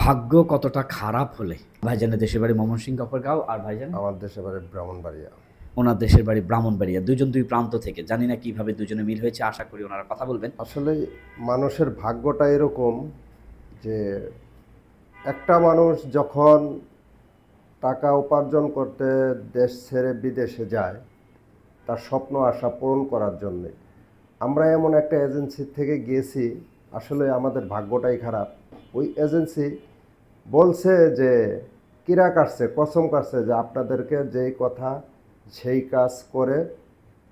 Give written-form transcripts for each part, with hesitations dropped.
ভাগ্য কতটা খারাপ হলে ভাইজানের দেশের বাড়ি ময়মনসিংহ গফরগাঁও, আর ভাইজান আমার দেশের বাড়ি ব্রাহ্মণবাড়িয়া। ওনার দেশের বাড়ি ব্রাহ্মণবাড়িয়া। দুজন দুই প্রান্ত থেকে, জানি না কিভাবে দুজনে মিল হয়েছে, আশা করি ওনারা কথা বলবেন। আসলে মানুষের ভাগ্যটা এরকম যে একটা মানুষ যখন টাকা উপার্জন করতে দেশ ছেড়ে বিদেশে যায় তার স্বপ্ন আশা পূরণ করার জন্যে, আমরা এমন একটা এজেন্সি থেকে গিয়েছি, আসলে আমাদের ভাগ্যটাই খারাপ। ওই এজেন্সি বলছে যে কিরা কাটছে, কসম কাটছে যে আপনাদেরকে যেই কথা সেই কাজ করে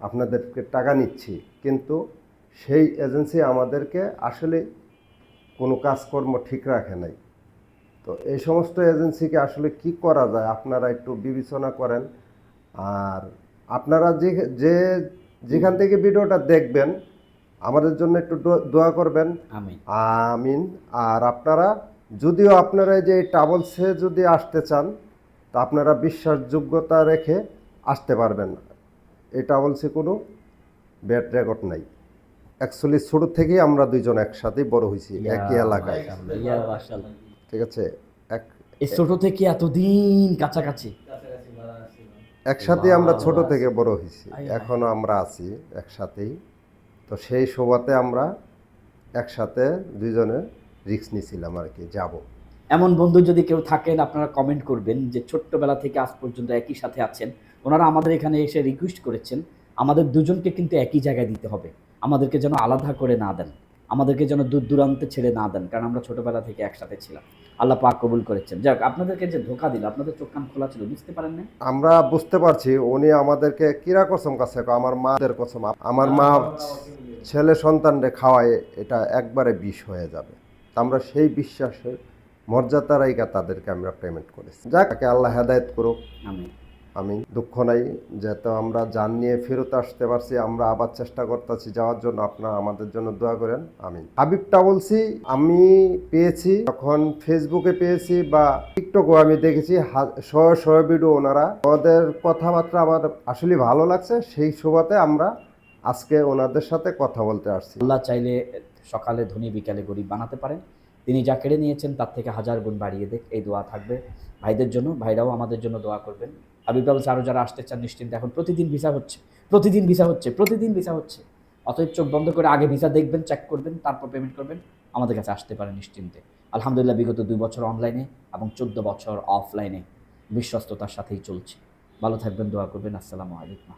আপনাদেরকে টাকা নিচ্ছি, কিন্তু সেই এজেন্সি আমাদেরকে আসলে কোনো কাজকর্ম ঠিক রাখে নাই। তো এই সমস্ত এজেন্সিকে আসলে কি করা যায় আপনারা একটু বিবেচনা করেন। আর আপনারা যে যে যেখান থেকে ভিডিওটা দেখবেন আমাদের জন্য একটু দোয়া করবেন। আমিন। আমিন। আর আপনারা যদিও আপনারা যে এই ট্রাভেলসে যদি আসতে চান তা আপনারা বিশ্বাসযোগ্যতা রেখে আসতে পারবেন। এই ট্রাভেলসে কোনো ব্যাড রেকর্ড নাই। অ্যাকচুয়ালি ছোটো থেকেই আমরা দুইজন একসাথেই বড় হয়েছি একই এলাকায়, ইয়া মাশাআল্লাহ। ঠিক আছে। এক এই ছোট থেকে এতদিন কাছাকাছি একসাথেই আমরা ছোট থেকে বড় হয়েছি, এখনো আমরা আছি একসাথেই। তো সেই শোভাতে আমরা একসাথে দুইজনে রিস্ক নিয়েছিলাম আর কি, যাব। এমন বন্ধু যদি কেউ থাকেন আপনারা কমেন্ট করবেন যে ছোট্টবেলা থেকে আজ পর্যন্ত একই সাথে আছেন। ওনারা আমাদের এখানে এসে রিকোয়েস্ট করেছেন আমাদের দুজনকে কিন্তু একই জায়গায় দিতে হবে, আমাদেরকে যেন আলাদা করে না দেন, আমাদেরকে যেন দূর দূরান্তে ছেড়ে না দেন, কারণ আমরা ছোটবেলা থেকে একসাথে ছিলাম। আল্লাহ পাক কবুল করেছেন। যাক, আপনাদেরকে যে ধোকা দিল, আপনাদের চোখ কান খোলা ছিল, বুঝতে পারেন না। আমরা বুঝতে পারছি উনি আমাদেরকে কিরা কসম কাছে, আমার মাদের কসম, আমার মা ছেলে সন্তানরে খাওয়ায় এটা একবারে বিষ হয়ে যাবে। তা আমরা সেই বিশ্বাসের মর্যাদা রাইকা তাদেরকে আমরা পেমেন্ট করেছি। যাক, আল্লাহ হেদায়েত করুক। আমি আমি দুঃখ নাই যেহেতু আমরা জান নিয়ে ফেরত আসতে পারছি, আমরা আবার চেষ্টা করতেছি যাওয়ার জন্য। আপনারা আমাদের জন্য দোয়া করেন। আমি হাবিবটা বলছি, আমি পেয়েছি যখন ফেসবুকে পেয়েছি বা টিকটকেও আমি দেখেছি শয়ে ভিডিও ওনারা, ওদের কথাবার্তা আমার আসলে ভালো লাগছে। সেই শোভাতে আমরা আজকে ওনাদের সাথে কথা বলতে আসছি। আল্লাহ চাইলে সকালে ধনী বিকালে গরিব বানাতে পারেন। তিনি যা কেড়ে নিয়েছেন তার থেকে হাজার গুণ বাড়িয়ে দেখ, এই দোয়া থাকবে ভাইদের জন্য। ভাইরাও আমাদের জন্য দোয়া করবেন। হাবিব বলছে আরও যারা আসতে চান নিশ্চিন্তে, এখন প্রতিদিন ভিসা হচ্ছে, প্রতিদিন ভিসা হচ্ছে, প্রতিদিন ভিসা হচ্ছে। অতএব চোখ বন্ধ করে আগে ভিসা দেখবেন, চেক করবেন, তারপর পেমেন্ট করবেন, আমাদের কাছে আসতে পারেন নিশ্চিন্তে। আলহামদুলিল্লাহ বিগত 2 বছর অনলাইনে এবং 14 বছর অফলাইনে বিশ্বস্ততার সাথেই চলছে। ভালো থাকবেন, দোয়া করবেন। আসসালামু আলাইকুম।